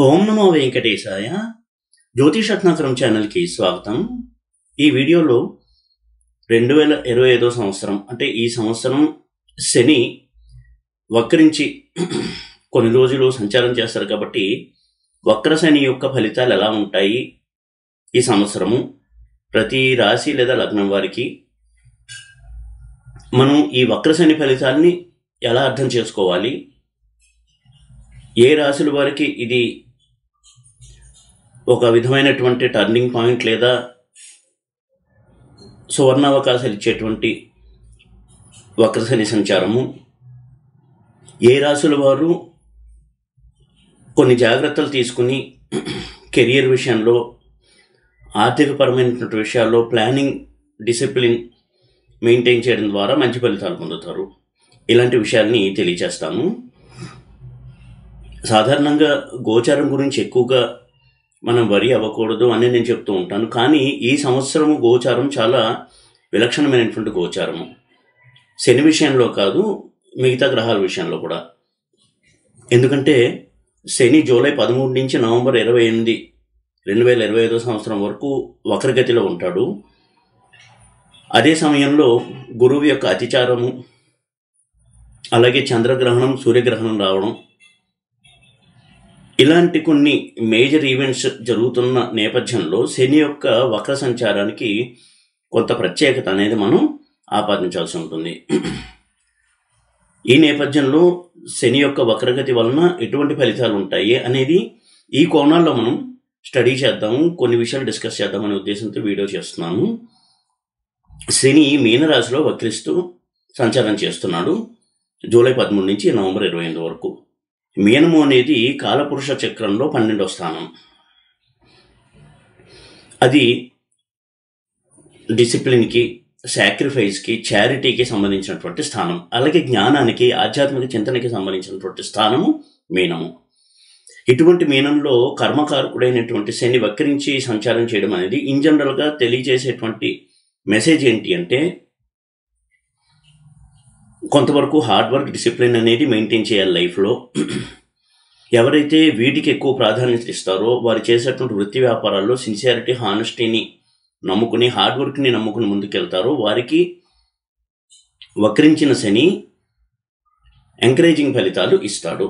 ఓం నమో వెంకటేశాయ. జ్యోతిషరత్నాకరం ఛానల్కి స్వాగతం. ఈ వీడియోలో 2025 సంవత్సరం అంటే ఈ సంవత్సరం శని వక్రించి కొన్ని రోజులు సంచారం చేస్తారు కాబట్టి వక్ర శని యొక్క ఫలితాలు ఎలా ఉంటాయి ఈ సంవత్సరము, ప్రతి రాశి లేదా లగ్నం వారికి మనం ఈ వక్ర శని ఫలితాలని ఎలా అర్థం చేసుకోవాలి, ఏ రాశుల వారికి ఇది ఒక విధమైనటువంటి టర్నింగ్ పాయింట్ లేదా సువర్ణావకాశాలు ఇచ్చేటువంటి వక్రశని సంచారము, ఏ రాశుల వారు కొన్ని జాగ్రత్తలు తీసుకుని కెరియర్ విషయంలో, ఆర్థికపరమైనటువంటి విషయాల్లో ప్లానింగ్, డిసిప్లిన్ మెయింటైన్ చేయడం ద్వారా మంచి ఫలితాలు పొందుతారు. ఇలాంటి విషయాల్ని తెలియజేస్తాను. సాధారణంగా గోచారం గురించి ఎక్కువగా మనం వరి అవ్వకూడదు అని నేను చెప్తూ ఉంటాను. కానీ ఈ సంవత్సరము గోచారం చాలా విలక్షణమైనటువంటి గోచారము. శని విషయంలో కాదు, మిగతా గ్రహాల విషయంలో కూడా. ఎందుకంటే శని జూలై 13 నుంచి నవంబర్ 28, 2025 సంవత్సరం వరకు వక్రగతిలో ఉంటాడు. అదే సమయంలో గురువు యొక్క అతిచారము, అలాగే చంద్రగ్రహణం, సూర్యగ్రహణం రావడం, ఇలాంటి కొన్ని మేజర్ ఈవెంట్స్ జరుగుతున్న నేపథ్యంలో శని యొక్క వక్ర సంచారానికి కొంత ప్రత్యేకత అనేది మనం ఆపాదించాల్సి ఉంటుంది. ఈ నేపథ్యంలో శని యొక్క వక్రగతి వలన ఎటువంటి ఫలితాలు ఉంటాయి అనేది ఈ కోణాల్లో మనం స్టడీ చేద్దాము, కొన్ని విషయాలు డిస్కస్ చేద్దామనే ఉద్దేశంతో వీడియో చేస్తున్నాను. శని మీనరాశిలో వక్రిస్తూ సంచారం చేస్తున్నాడు జూలై 13 నుంచి నవంబర్ 28 వరకు. మీనము అనేది కాలపురుష చక్రంలో 12వ స్థానం. అది డిసిప్లిన్కి, సాక్రిఫైస్కి, చారిటీకి సంబంధించినటువంటి స్థానం. అలాగే జ్ఞానానికి, ఆధ్యాత్మిక చింతనకి సంబంధించినటువంటి స్థానము మీనము. ఇటువంటి మీనంలో కర్మకారకుడైనటువంటి శని వక్రించి సంచారం చేయడం అనేది ఇన్ జనరల్గా తెలియజేసేటువంటి మెసేజ్ ఏంటి అంటే, కొంతవరకు హార్డ్ వర్క్, డిసిప్లిన్ అనేది మెయింటైన్ చేయాలి లైఫ్లో. ఎవరైతే వీటికి ఎక్కువ ప్రాధాన్యత ఇస్తారో వారు చేసేటువంటి వృత్తి వ్యాపారాల్లో సిన్సియారిటీ, హానెస్టీని నమ్ముకుని, హార్డ్ వర్క్ని నమ్ముకుని ముందుకెళ్తారో వారికి వక్రించిన శని ఎంకరేజింగ్ ఫలితాలు ఇస్తాడు.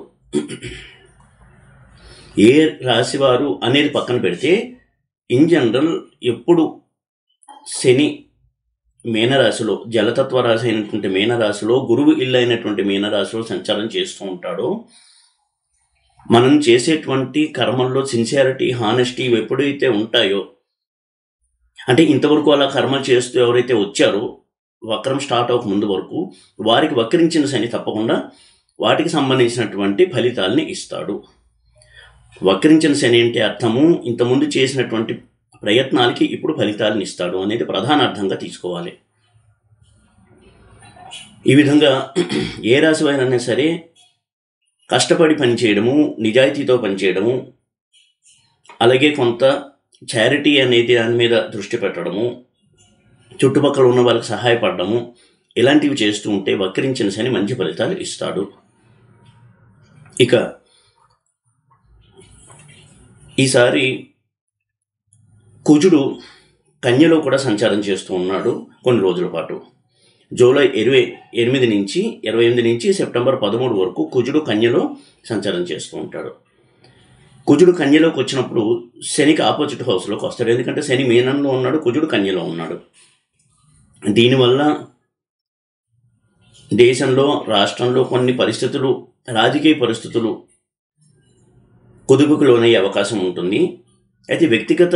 ఏ రాశివారు అనేది పక్కన పెడితే ఇన్ జనరల్ ఎప్పుడు శని మీనరాశిలో, జలతత్వ రాశి అయినటువంటి మీనరాశిలో, గురువు ఇల్లు అయినటువంటి మీనరాశిలో సంచారం చేస్తూ ఉంటాడో, మనం చేసేటువంటి కర్మల్లో సిన్సియారిటీ, హానెస్టీ ఎప్పుడైతే ఉంటాయో, అంటే ఇంతవరకు అలా కర్మ చేస్తూ ఎవరైతే వచ్చారో వక్రం స్టార్ట్ అవ్వక ముందు వరకు, వారికి వక్రించిన శని తప్పకుండా వాటికి సంబంధించినటువంటి ఫలితాలని ఇస్తాడు. వక్రించిన శని అంటే అర్థము ఇంతకుముందు చేసినటువంటి ప్రయత్నాలకి ఇప్పుడు ఫలితాలను ఇస్తాడు అనేది ప్రధాన అర్థంగా తీసుకోవాలి. ఈ విధంగా ఏ రాశి వారైనా సరే కష్టపడి పనిచేయడము, నిజాయితీతో పనిచేయడము, అలాగే కొంత చారిటీ అనేది దాని మీద దృష్టి పెట్టడము, చుట్టుపక్కల ఉన్న వాళ్ళకి సహాయపడము, ఇలాంటివి చేస్తూ ఉంటే వక్రించిన శని మంచి ఫలితాలు ఇస్తాడు. ఇక ఈసారి కుజుడు కన్యలో కూడా సంచారం చేస్తూ ఉన్నాడు కొన్ని రోజుల పాటు. జూలై 28 నుంచి సెప్టెంబర్ 13 వరకు కుజుడు కన్యలో సంచారం చేస్తూ ఉంటాడు. కుజుడు కన్యలోకి వచ్చినప్పుడు శనికి ఆపోజిట్ హౌస్లోకి వస్తాడు. ఎందుకంటే శని మీనంలో ఉన్నాడు, కుజుడు కన్యలో ఉన్నాడు. దీనివల్ల దేశంలో, రాష్ట్రంలో కొన్ని పరిస్థితులు, రాజకీయ పరిస్థితులు కుదుపుకు లోనయ్యే అవకాశం ఉంటుంది. అయితే వ్యక్తిగత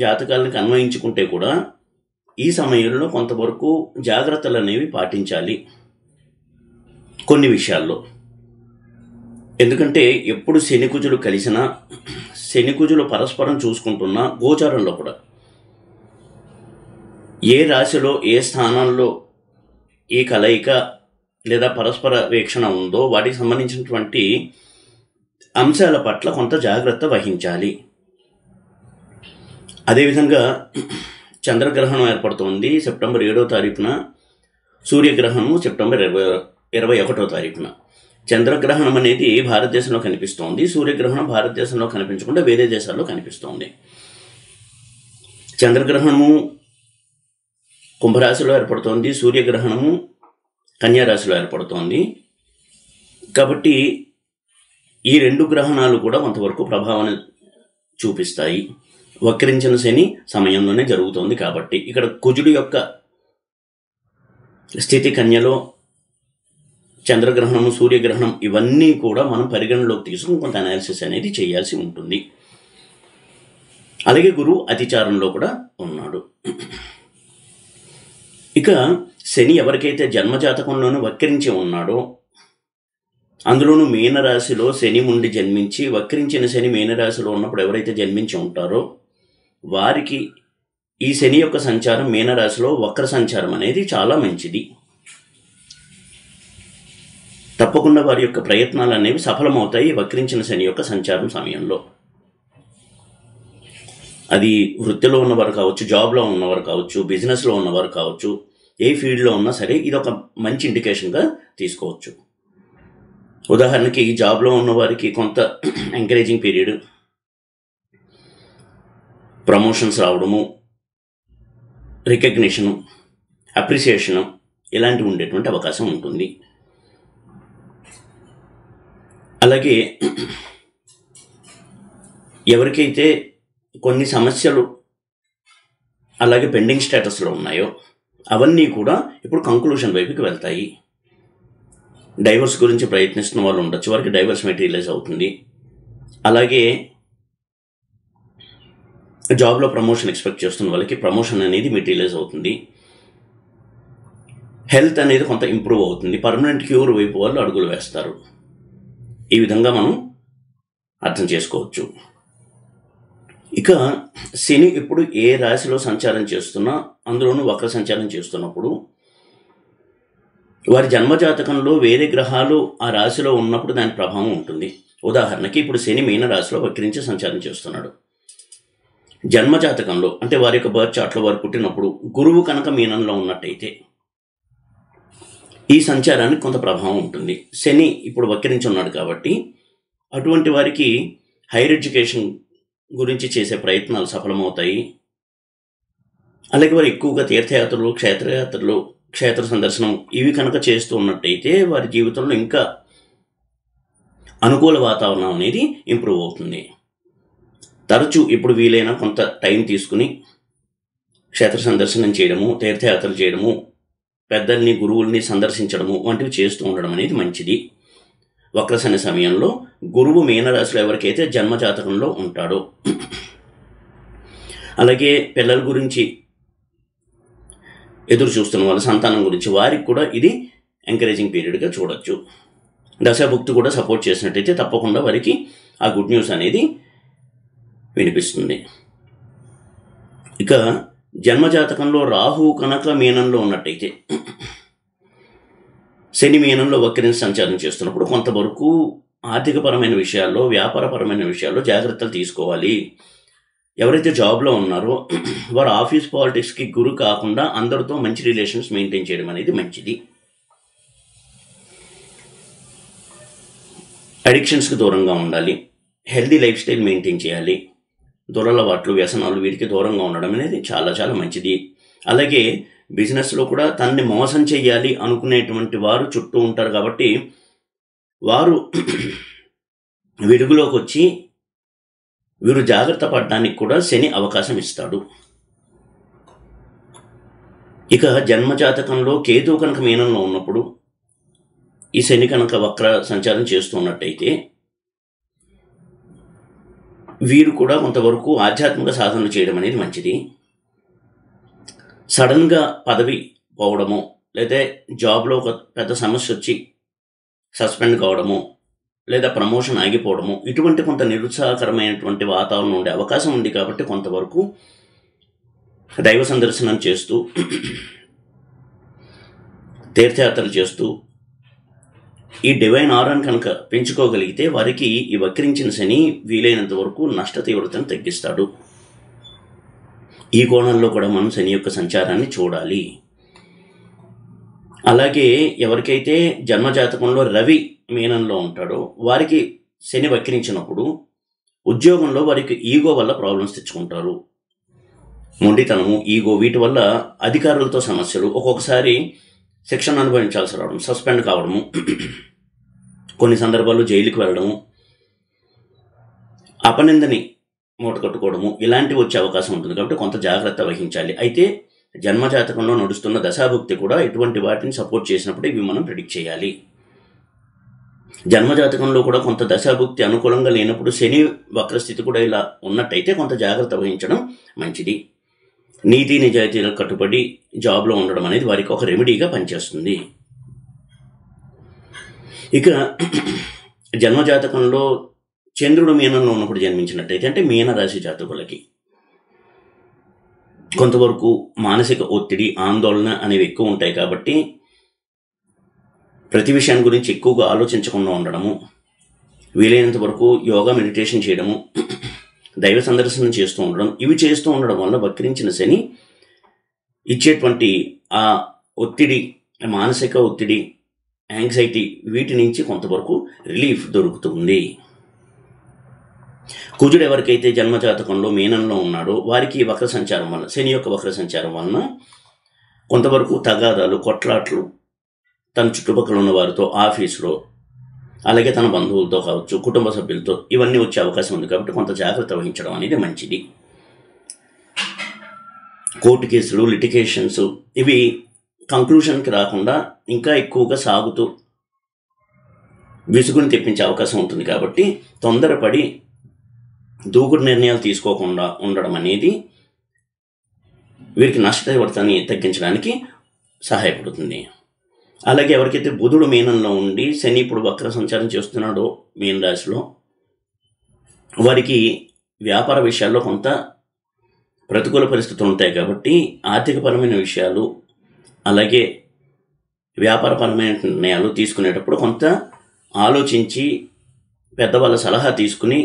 జాతకాలను అన్వయించుకుంటే కూడా ఈ సమయంలో కొంతవరకు జాగ్రత్తలు అనేవి పాటించాలి కొన్ని విషయాల్లో. ఎందుకంటే ఎప్పుడు శనికుజులు కలిసినా, శనికుజులు పరస్పరం చూసుకుంటున్నా గోచారంలో కూడా ఏ రాశిలో, ఏ స్థానాల్లో ఈ కలయిక లేదా పరస్పర వీక్షణ ఉందో వాటికి సంబంధించినటువంటి అంశాల పట్ల కొంత జాగ్రత్త వహించాలి. అదేవిధంగా చంద్రగ్రహణం ఏర్పడుతోంది సెప్టెంబర్ 7వ తారీఖున, సూర్యగ్రహణం సెప్టెంబర్ 21వ తారీఖున. చంద్రగ్రహణం అనేది భారతదేశంలో కనిపిస్తోంది, సూర్యగ్రహణం భారతదేశంలో కనిపించకుండా వేరే దేశాల్లో కనిపిస్తోంది. చంద్రగ్రహణము కుంభరాశిలో ఏర్పడుతోంది, సూర్యగ్రహణము కన్యారాశిలో ఏర్పడుతోంది. కాబట్టి ఈ 2 గ్రహణాలు కూడా కొంతవరకు ప్రభావాన్ని చూపిస్తాయి. వక్రించిన శని సమయంలోనే జరుగుతోంది కాబట్టి ఇక్కడ కుజుడు యొక్క స్థితి కన్యలో, చంద్రగ్రహణము, సూర్యగ్రహణం ఇవన్నీ కూడా మనం పరిగణలోకి తీసుకుని కొంత అనాలిసిస్ అనేది చేయాల్సి ఉంటుంది. అలాగే గురువు అతిచారంలో కూడా ఉన్నాడు. ఇక శని ఎవరికైతే జన్మజాతకంలోనూ వక్రించి ఉన్నాడో, అందులోనూ మీనరాశిలో శని ఉండి జన్మించి, వక్రించిన శని మీనరాశిలో ఉన్నప్పుడు ఎవరైతే జన్మించి ఉంటారో వారికి ఈ శని యొక్క సంచారం మీనరాశిలో వక్ర సంచారం అనేది చాలా మంచిది. తప్పకుండా వారి యొక్క ప్రయత్నాలు అనేవి సఫలమవుతాయి వక్రించిన శని యొక్క సంచారం సమయంలో. అది వృత్తిలో ఉన్నవారు కావచ్చు, జాబ్లో ఉన్నవారు కావచ్చు, బిజినెస్లో ఉన్నవారు కావచ్చు, ఏ ఫీల్డ్లో ఉన్నా సరే ఇది ఒక మంచి ఇండికేషన్గా తీసుకోవచ్చు. ఉదాహరణకి జాబ్లో ఉన్నవారికి కొంత ఎంకరేజింగ్ పీరియడ్, ప్రమోషన్స్ రావడము, రికగ్నిషను, అప్రిసియేషను ఇలాంటివి ఉండేటువంటి అవకాశం ఉంటుంది. అలాగే ఎవరికైతే కొన్ని సమస్యలు అలాగే పెండింగ్ స్టేటస్లో ఉన్నాయో అవన్నీ కూడా ఇప్పుడు కంక్లూషన్ వైపుకి వెళ్తాయి. డైవర్స్ గురించి ప్రయత్నిస్తున్న వాళ్ళు ఉండొచ్చు, వారికి డైవర్స్ మెటీరియలైజ్ అవుతుంది. అలాగే జాబ్లో ప్రమోషన్ ఎక్స్పెక్ట్ చేస్తున్న వాళ్ళకి ప్రమోషన్ అనేది మెటీరియలైజ్ అవుతుంది. హెల్త్ అనేది కొంత ఇంప్రూవ్ అవుతుంది. పర్మనెంట్ క్యూర్ వైపు వాళ్ళు అడుగులు వేస్తారు. ఈ విధంగా మనం అర్థం చేసుకోవచ్చు. ఇక శని ఇప్పుడు ఏ రాశిలో సంచారం చేస్తున్నా, అందులోనూ వక్ర సంచారం చేస్తున్నప్పుడు వారి జన్మజాతకంలో వేరే గ్రహాలు ఆ రాశిలో ఉన్నప్పుడు దాని ప్రభావం ఉంటుంది. ఉదాహరణకి ఇప్పుడు శని మీన రాశిలో వక్రించి సంచారం చేస్తున్నాడు. జన్మజాతకంలో అంటే వారి యొక్క బర్త్ చార్ట్లో వారు పుట్టినప్పుడు గురువు కనుక మీనంలో ఉన్నట్టయితే ఈ సంచారానికి కొంత ప్రభావం ఉంటుంది. శని ఇప్పుడు వక్రించి ఉన్నాడు కాబట్టి అటువంటి వారికి హైయర్ ఎడ్యుకేషన్ గురించి చేసే ప్రయత్నాలు సఫలమవుతాయి. అలాగే వారు ఎక్కువగా తీర్థయాత్రలు, క్షేత్రయాత్రలు, క్షేత్ర సందర్శనం ఇవి కనుక చేస్తూ ఉన్నట్టయితే వారి జీవితంలో ఇంకా అనుకూల వాతావరణం అనేది ఇంప్రూవ్ అవుతుంది. తరచూ ఇప్పుడు వీలైనా కొంత టైం తీసుకుని క్షేత్ర సందర్శనం చేయడము, తీర్థయాత్రలు చేయడము, పెద్దల్ని గురువుల్ని సందర్శించడము వంటివి చేస్తూ ఉండడం అనేది మంచిది. వక్రశని సమయంలో గురువు మీనరాశిలో ఎవరికైతే జన్మజాతకంలో ఉంటాడో, అలాగే పిల్లల గురించి ఎదురు చూస్తున్న వాళ్ళ సంతానం గురించి వారికి కూడా ఇది ఎంకరేజింగ్ పీరియడ్గా చూడొచ్చు. దశాభుక్తి కూడా సపోర్ట్ చేసినట్టయితే తప్పకుండా వారికి ఆ గుడ్ న్యూస్ అనేది వినిపిస్తుంది. ఇక జన్మజాతకంలో రాహు కనుక మీనంలో ఉన్నట్టయితే, శని మీనంలో వక్రించి సంచారం చేస్తున్నప్పుడు కొంతవరకు ఆర్థికపరమైన విషయాల్లో, వ్యాపారపరమైన విషయాల్లో జాగ్రత్తలు తీసుకోవాలి. ఎవరైతే జాబ్లో ఉన్నారో వారు ఆఫీస్ పాలిటిక్స్కి గురి కాకుండా అందరితో మంచి రిలేషన్స్ మెయింటైన్ చేయడం అనేది మంచిది. అడిక్షన్స్కి దూరంగా ఉండాలి. హెల్దీ లైఫ్ స్టైల్ మెయింటైన్ చేయాలి. దురలవాట్లు, వ్యసనాలు వీటికి దూరంగా ఉండడం అనేది చాలా చాలా మంచిది. అలాగే బిజినెస్లో కూడా తనని మోసం చేయాలి అనుకునేటువంటి వారు చుట్టూ ఉంటారు కాబట్టి వారు వెలుగులోకి వచ్చి వీరు జాగ్రత్త పడడానికి కూడా శని అవకాశం ఇస్తాడు. ఇక జన్మజాతకంలో కేతువు కనుక మీనంలో ఉన్నప్పుడు ఈ శని కనుక వక్ర సంచారం చేస్తున్నట్టయితే వీరు కూడా కొంతవరకు ఆధ్యాత్మిక సాధనలు చేయడం అనేది మంచిది. సడన్గా పదవి పోవడము, లేదా జాబ్లో ఒక పెద్ద సమస్య వచ్చి సస్పెండ్ కావడము, లేదా ప్రమోషన్ ఆగిపోవడము, ఇటువంటి కొంత నిరుత్సాహకరమైనటువంటి వాతావరణం ఉండే అవకాశం ఉంది. కాబట్టి కొంతవరకు దైవ సందర్శనం చేస్తూ, తీర్థయాత్రలు చేస్తూ ఈ డివైన్ ఆరాన్ని కనుక పెంచుకోగలిగితే వారికి ఈ వక్రించిన శని వీలైనంత వరకు నష్ట తీవ్రతను తగ్గిస్తాడు. ఈ కోణంలో కూడా మనం శని యొక్క సంచారాన్ని చూడాలి. అలాగే ఎవరికైతే జన్మజాతకంలో రవి మీనంలో ఉంటాడో వారికి శని వక్రించినప్పుడు ఉద్యోగంలో వారికి ఈగో వల్ల ప్రాబ్లమ్స్ తెచ్చుకుంటారు. మొండితనము, ఈగో, వీటి వల్ల అధికారులతో సమస్యలు, ఒక్కొక్కసారి శిక్షణ అనుభవించాల్సి రావడం, సస్పెండ్ కావడము, కొన్ని సందర్భాల్లో జైలుకి వెళ్ళడము, అపనిందని మూటకట్టుకోవడము, ఇలాంటివి వచ్చే అవకాశం ఉంటుంది. కాబట్టి కొంత జాగ్రత్త వహించాలి. అయితే జన్మజాతకంలో నడుస్తున్న దశాభుక్తి కూడా ఇటువంటి వాటిని సపోర్ట్ చేసినప్పుడు ఇవి మనం ప్రిడిక్ట్ చేయాలి. జన్మజాతకంలో కూడా కొంత దశాభుక్తి అనుకూలంగా లేనప్పుడు శని వక్రస్థితి కూడా ఇలా ఉన్నట్టయితే కొంత జాగ్రత్త వహించడం మంచిది. నీతి నిజాయితీలకు కట్టుబడి జాబ్లో ఉండడం అనేది వారికి ఒక రెమెడీగా పనిచేస్తుంది. ఇక జన్మజాతకంలో చంద్రుడు మీనంలో ఉన్నప్పుడు జన్మించినట్టయితే, అంటే మీనరాశి జాతకులకి కొంతవరకు మానసిక ఒత్తిడి, ఆందోళన అనేవి ఎక్కువ ఉంటాయి. కాబట్టి ప్రతి విషయాన్ని గురించి ఎక్కువగా ఆలోచించకుండా ఉండడము, వీలైనంత వరకు యోగా, మెడిటేషన్ చేయడము, దైవ సందర్శనం చేస్తూ ఉండడం, ఇవి చేస్తూ ఉండడం వల్ల వక్రించిన శని ఇచ్చేటువంటి ఆ ఒత్తిడి, మానసిక ఒత్తిడి, యాంగ్జైటీ, వీటి నుంచి కొంతవరకు రిలీఫ్ దొరుకుతుంది. కుజుడు ఎవరికైతే జన్మజాతకంలో మీనంలో ఉన్నాడో వారికి వక్ర సంచారం వల్ల, శని యొక్క వక్ర సంచారం వలన కొంతవరకు తగాదాలు, కొట్లాట్లు తన చుట్టుపక్కల ఉన్న వారితో, ఆఫీసులో, అలాగే తన బంధువులతో కావచ్చు, కుటుంబ సభ్యులతో, ఇవన్నీ వచ్చే అవకాశం ఉంది. కాబట్టి కొంత జాగ్రత్త వహించడం అనేది మంచిది. కోర్టు కేసులు, లిటిగేషన్స్, ఇవి కంక్లూషన్కి రాకుండా ఇంకా ఎక్కువగా సాగుతూ విసుగుని తెప్పించే అవకాశం ఉంటుంది. కాబట్టి తొందరపడి దూకుడు నిర్ణయాలు తీసుకోకుండా ఉండడం అనేది వీరికి నష్టవర్తాన్ని తగ్గించడానికి సహాయపడుతుంది. అలాగే ఎవరికైతే బుధుడు మీనంలో ఉండి శని ఇప్పుడు వక్ర సంచారం చేస్తున్నాడో మీన రాశిలో, వారికి వ్యాపార విషయాల్లో కొంత ప్రతికూల పరిస్థితులు ఉంటాయి. కాబట్టి ఆర్థికపరమైన విషయాలు, అలాగే వ్యాపారపరమైన నిర్ణయాలు తీసుకునేటప్పుడు కొంత ఆలోచించి పెద్దవాళ్ళ సలహా తీసుకుని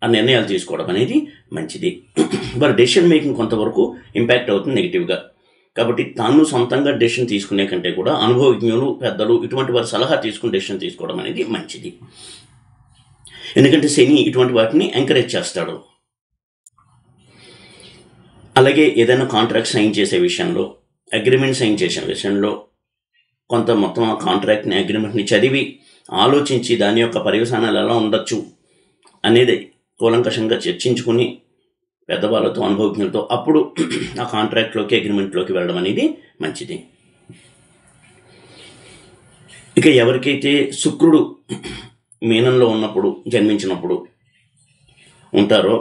ఆ నిర్ణయాలు తీసుకోవడం అనేది మంచిది. మరి డెసిషన్ మేకింగ్ కొంతవరకు ఇంపాక్ట్ అవుతుంది నెగిటివ్గా. కాబట్టి తాను సొంతంగా డెసిషన్ తీసుకునే కంటే కూడా అనుభవజ్ఞులు, పెద్దలు, ఇటువంటి వారి సలహా తీసుకుని డెసిషన్ తీసుకోవడం అనేది మంచిది. ఎందుకంటే శని ఇటువంటి వాటిని ఎంకరేజ్ చేస్తాడు. అలాగే ఏదైనా కాంట్రాక్ట్ సైన్ చేసే విషయంలో, అగ్రిమెంట్ సైన్ చేసే విషయంలో కొంత మొత్తం ఆ కాంట్రాక్ట్ని, అగ్రిమెంట్ని చదివి ఆలోచించి దాని యొక్క పర్యవసానాలు ఎలా ఉండొచ్చు అనేది కూలంకషంగా చర్చించుకుని పెద్దవాళ్ళతో, అనుభవజ్ఞులతో అప్పుడు ఆ కాంట్రాక్ట్లోకి, అగ్రిమెంట్లోకి వెళ్ళడం అనేది మంచిది. ఇక ఎవరికైతే శుక్రుడు మీనంలో ఉన్నప్పుడు, జన్మించినప్పుడు ఉంటారో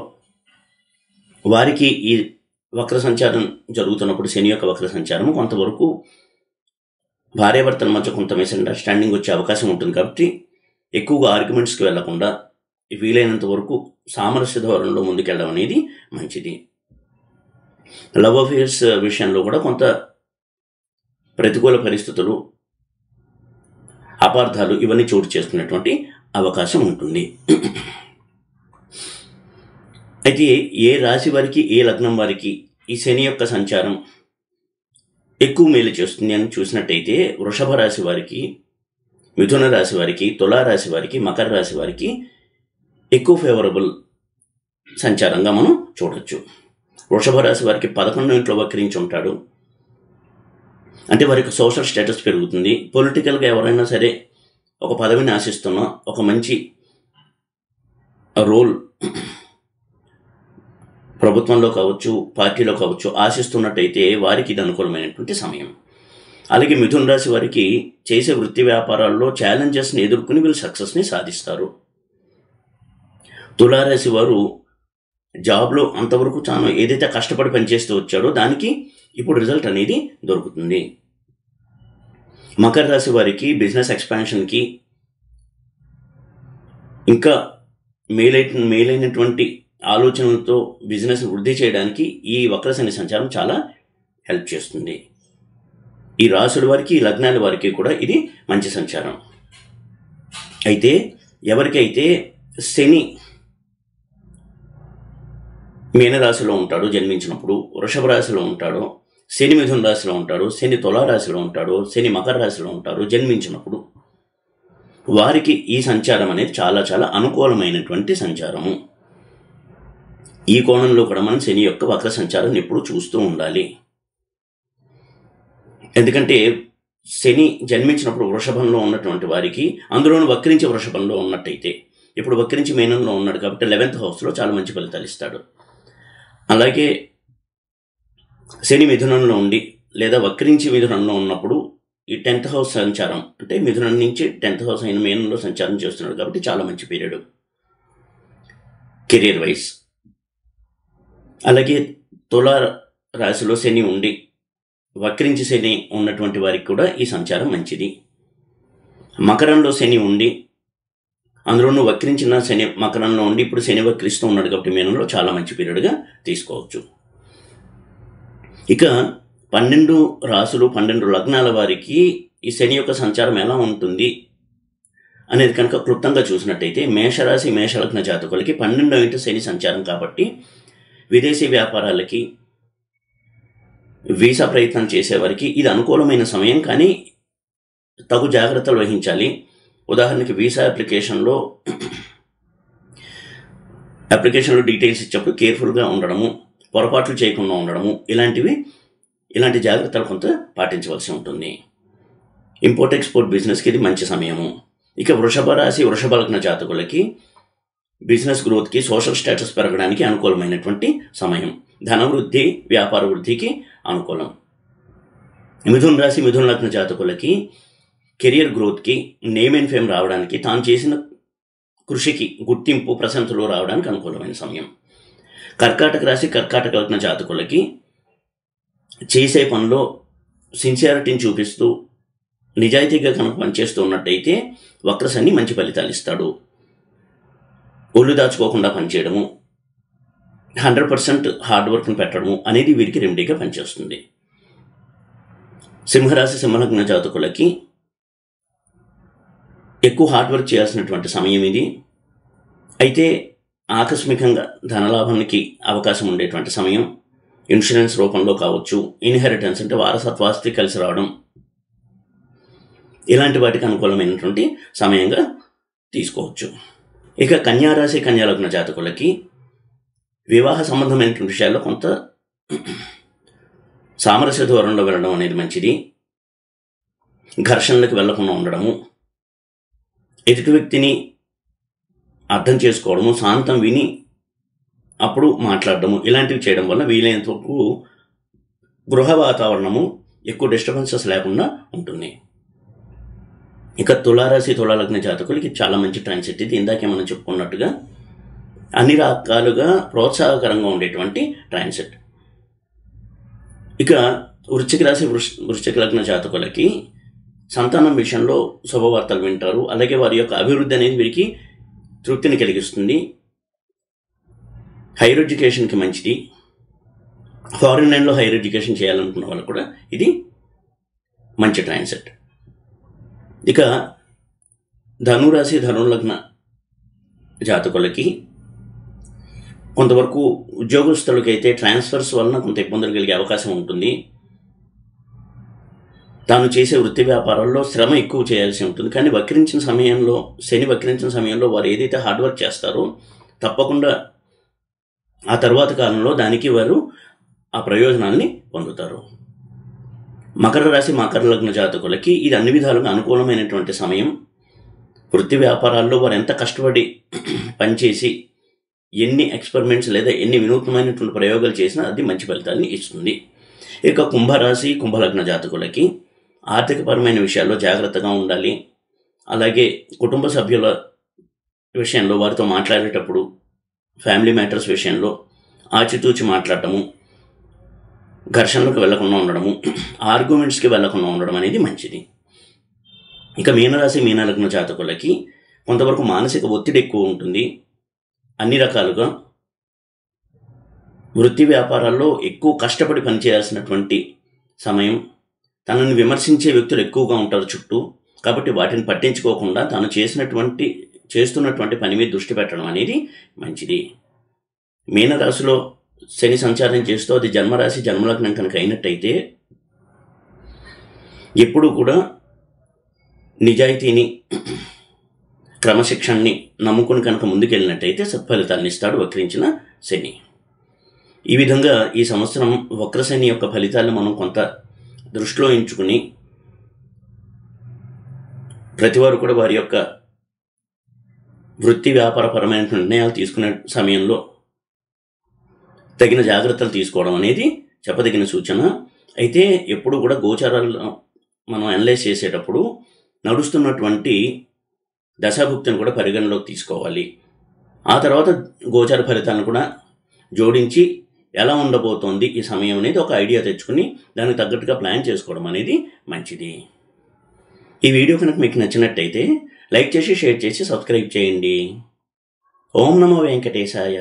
వారికి ఈ వక్ర సంచారం జరుగుతున్నప్పుడు, శని యొక్క వక్ర సంచారం కొంతవరకు భార్యాభర్తల మధ్య కొంత మిస్అండర్స్టాండింగ్ వచ్చే అవకాశం ఉంటుంది. కాబట్టి ఎక్కువగా ఆర్గ్యుమెంట్స్కి వెళ్లకుండా వీలైనంత వరకు సామరస్య ధోరణిలో ముందుకెళ్ళడం అనేది మంచిది. లవ్ అఫేర్స్ విషయంలో కూడా కొంత ప్రతికూల పరిస్థితులు, అపార్థాలు, ఇవన్నీ చోటు చేసుకునేటువంటి అవకాశం ఉంటుంది. అయితే ఏ రాశి వారికి, ఏ లగ్నం వారికి ఈ శని యొక్క సంచారం ఎక్కువ మేలు చేస్తుంది అని చూసినట్టయితే, వృషభ రాశి వారికి, మిథున రాశి వారికి, తులారాశి వారికి, మకర రాశి వారికి ఎక్కువ ఫేవరబుల్ సంచారంగా మనం చూడొచ్చు. వృషభ రాశి వారికి 11వ ఇంట్లో వక్రించి ఉంటాడు. అంటే వారికి సోషల్ స్టేటస్ పెరుగుతుంది. పొలిటికల్గా ఎవరైనా సరే ఒక పదవిని ఆశిస్తున్నా, ఒక మంచి రోల్ ప్రభుత్వంలో కావచ్చు, పార్టీలో కావచ్చు ఆశిస్తున్నట్టయితే వారికి ఇది అనుకూలమైనటువంటి సమయం. అలాగే మిథున రాశి వారికి చేసే వృత్తి వ్యాపారాల్లో ఛాలెంజెస్ని ఎదుర్కొని వీళ్ళు సక్సెస్ని సాధిస్తారు. తులారాశి వారు జాబ్లో అంతవరకు తాను ఏదైతే కష్టపడి పనిచేస్తూ వచ్చాడో దానికి ఇప్పుడు రిజల్ట్ అనేది దొరుకుతుంది. మకర రాశి వారికి బిజినెస్ ఎక్స్పాన్షన్కి, ఇంకా మేలైనటువంటి ఆలోచనలతో బిజినెస్ వృద్ధి చేయడానికి ఈ వక్ర శని సంచారం చాలా హెల్ప్ చేస్తుంది. ఈ రాశుల వారికి, ఈ లగ్నాల వారికి కూడా ఇది మంచి సంచారం. అయితే ఎవరికైతే శని మీనరాశిలో ఉంటాడో జన్మించినప్పుడు, వృషభ రాశిలో ఉంటాడో, శని మిథున రాశిలో ఉంటాడు, శని తులారాశిలో ఉంటాడు, శని మకర రాశిలో ఉంటారు జన్మించినప్పుడు, వారికి ఈ సంచారం అనేది చాలా చాలా అనుకూలమైనటువంటి సంచారము. ఈ కోణంలో కూడా మనం శని యొక్క వక్ర సంచారాన్ని ఎప్పుడు చూస్తూ ఉండాలి. ఎందుకంటే శని జన్మించినప్పుడు వృషభంలో ఉన్నటువంటి వారికి, అందులోనూ వక్రించి వృషభంలో ఉన్నట్టయితే, ఇప్పుడు వక్రించి మీనంలో ఉన్నాడు కాబట్టి 11th హౌస్లో చాలా మంచి ఫలితాలు ఇస్తాడు. అలాగే శని మిథునంలో ఉండి లేదా వక్రించి మిథునంలో ఉన్నప్పుడు ఈ 10th హౌస్ సంచారం, అంటే మిథునం నుంచి 10th హౌస్ అయిన మీనంలో సంచారం చేస్తున్నాడు కాబట్టి చాలా మంచి పీరియడ్ కెరీర్ వైజ్. అలాగే తులా రాశిలో శని ఉండి వక్రించి శని ఉన్నటువంటి వారికి కూడా ఈ సంచారం మంచిది. మకరంలో శని ఉండి, అందులోనూ వక్రించిన శని మకరంలో ఉండి ఇప్పుడు శని వక్రిస్తూ ఉన్నాడు కాబట్టి మీనంలో చాలా మంచి పీరియడ్గా తీసుకోవచ్చు. ఇక 12 రాసులు 12 లగ్నాల వారికి ఈ శని యొక్క సంచారం ఎలా ఉంటుంది అనేది కనుక క్లుప్తంగా చూసినట్టయితే, మేషరాశి మేషలగ్న జాతకులకి 12వ ఇంటి శని సంచారం కాబట్టి విదేశీ వ్యాపారాలకి, వీసా ప్రయత్నం చేసేవారికి ఇది అనుకూలమైన సమయం, కానీ తగు జాగ్రత్తలు వహించాలి. ఉదాహరణకి వీసా అప్లికేషన్లో డీటెయిల్స్ ఇచ్చేప్పుడు కేర్ఫుల్గా ఉండడము, పొరపాట్లు చేయకుండా ఉండడము, ఇలాంటి జాగ్రత్తలు కొంత పాటించవలసి ఉంటుంది. ఇంపోర్ట్ ఎక్స్పోర్ట్ బిజినెస్కి ఇది మంచి సమయము. ఇక వృషభ రాశి వృషభ లగ్న జాతకులకి బిజినెస్ గ్రోత్కి, సోషల్ స్టేటస్ పెరగడానికి అనుకూలమైనటువంటి సమయం. ధనవృద్ధి, వ్యాపార వృద్ధికి అనుకూలం. మిథున రాశి మిథున లగ్న జాతకులకి కెరియర్ గ్రోత్కి, నేమ్ అండ్ ఫేమ్ రావడానికి, తాను చేసిన కృషికి గుర్తింపు, ప్రశంసలు రావడానికి అనుకూలమైన సమయం. కర్కాటక రాశి కర్కాటక లగ్న జాతకులకి చేసే పనిలో సిన్సియారిటీని చూపిస్తూ నిజాయితీగా కనుక పనిచేస్తూ ఉన్నట్టయితే వక్రశని మంచి ఫలితాలు ఇస్తాడు. ఒళ్ళు దాచుకోకుండా పనిచేయడము, 100% హార్డ్ వర్క్ని పెట్టడము అనేది వీరికి రెమెడీగా పనిచేస్తుంది. సింహరాశి సింహలగ్న జాతకులకి ఎక్కువ హార్డ్ వర్క్ చేయాల్సినటువంటి సమయం ఇది. అయితే ఆకస్మికంగా ధనలాభానికి అవకాశం ఉండేటువంటి సమయం. ఇన్సూరెన్స్ రూపంలో కావచ్చు, ఇన్హెరిటెన్స్ అంటే వారసత్వాస్తి కలిసి రావడం, ఇలాంటి వాటికి అనుకూలమైనటువంటి సమయంగా తీసుకోవచ్చు. ఇక కన్యారాశి కన్యాలగ్న జాతకులకి వివాహ సంబంధమైనటువంటి విషయాల్లో కొంత సామరస్య ధోరణిలో వెళ్ళడం అనేది మంచిది. ఘర్షణలకు వెళ్లకుండా ఉండడము, ఎదుటి వ్యక్తిని అర్థం చేసుకోవడము, శాంతం విని అప్పుడు మాట్లాడడము, ఇలాంటివి చేయడం వల్ల వీలైనంత వరకు గృహ వాతావరణము ఎక్కువ డిస్టర్బెన్సెస్ లేకుండా ఉంటుంది. ఇక తులారాశి తులాలగ్న జాతకులకి చాలా మంచి ట్రాన్సిట్ ఇది. ఇందాకే మనం చెప్పుకున్నట్టుగా అన్ని రకాలుగా ప్రోత్సాహకరంగా ఉండేటువంటి ట్రాన్సిట్. ఇక వృశ్చిక రాశి వృశ్చిక లగ్న జాతకులకి సంతానం విషయంలో శుభవార్తలు వింటారు. అలాగే వారి యొక్క అభివృద్ధి అనేది వీరికి తృప్తిని కలిగిస్తుంది. హైయర్ ఎడ్యుకేషన్కి మంచిది. ఫారిన్ ల్యాండ్లో హైయర్ ఎడ్యుకేషన్ చేయాలనుకున్న వాళ్ళకు కూడా ఇది మంచి ట్రాన్సిట్. ఇక ధనురాశి ధనులగ్న జాతకులకి కొంతవరకు ఉద్యోగస్తులకైతే ట్రాన్స్ఫర్స్ వలన కొంత ఇబ్బందులు కలిగే అవకాశం ఉంటుంది. తాను చేసే వృత్తి వ్యాపారాల్లో శ్రమ ఎక్కువ చేయాల్సి ఉంటుంది. కానీ శని వక్రించిన సమయంలో వారు ఏదైతే హార్డ్ వర్క్ చేస్తారో తప్పకుండా ఆ తర్వాత కాలంలో దానికి వారు ఆ ప్రయోజనాల్ని పొందుతారు. మకర రాశి మకర లగ్న జాతకులకి ఇది అన్ని విధాలుగా అనుకూలమైనటువంటి సమయం. వృత్తి వ్యాపారాల్లో వారు ఎంత కష్టపడి పనిచేసి ఎన్ని ఎక్స్పెరిమెంట్స్ లేదా ఎన్ని వినూత్నమైనటువంటి ప్రయోగాలు చేసినా అది మంచి ఫలితాన్ని ఇస్తుంది. ఇక కుంభరాశి కుంభలగ్న జాతకులకి ఆర్థికపరమైన విషయాల్లో జాగ్రత్తగా ఉండాలి. అలాగే కుటుంబ సభ్యుల విషయంలో వారితో మాట్లాడేటప్పుడు ఫ్యామిలీ మ్యాటర్స్ విషయంలో ఆచితూచి మాట్లాడటము, ఘర్షణలకు వెళ్లకుండా ఉండడము, ఆర్గ్యుమెంట్స్కి వెళ్లకుండా ఉండడం అనేది మంచిది. ఇక మీనరాశి మీనలగ్న జాతకులకి కొంతవరకు మానసిక ఒత్తిడి ఎక్కువ ఉంటుంది. అన్ని రకాలుగా వృత్తి వ్యాపారాల్లో ఎక్కువ కష్టపడి పనిచేయాల్సినటువంటి సమయం. తనని విమర్శించే వ్యక్తులు ఎక్కువగా ఉంటారు చుట్టూ. కాబట్టి వాటిని పట్టించుకోకుండా తాను చేస్తున్నటువంటి పని మీద దృష్టి పెట్టడం అనేది మంచిది. మీనరాశిలో శని సంచారం చేస్తూ అది జన్మరాశి జన్మలగ్నం కనుక అయినట్టయితే ఎప్పుడూ కూడా నిజాయితీని క్రమశిక్షణని నమ్ముకుని కనుక ముందుకెళ్ళినట్టయితే సత్ఫలితాన్ని ఇస్తాడు వక్రించిన శని. ఈ విధంగా ఈ సంవత్సరం వక్రశని యొక్క ఫలితాలను మనం కొంత దృష్టిలో ఉంచుకుని ప్రతివారు కూడా వారి యొక్క వృత్తి వ్యాపారపరమైన నిర్ణయాలు తీసుకునే సమయంలో తగిన జాగ్రత్తలు తీసుకోవడం అనేది చెప్పదగిన సూచన. అయితే ఎప్పుడు కూడా గోచారాల్లో మనం అనలైజ్ చేసేటప్పుడు నడుస్తున్నటువంటి దశాభుక్తిని కూడా పరిగణలోకి తీసుకోవాలి. ఆ తర్వాత గోచార ఫలితాలను కూడా జోడించి ఎలా ఉండబోతోంది ఈ సమయం అనేది ఒక ఐడియా తెచ్చుకుని దానికి తగ్గట్టుగా ప్లాన్ చేసుకోవడం అనేది మంచిది. ఈ వీడియో కనుక మీకు నచ్చినట్టయితే లైక్ చేసి షేర్ చేసి సబ్స్క్రైబ్ చేయండి. ఓం నమో వెంకటేశాయ.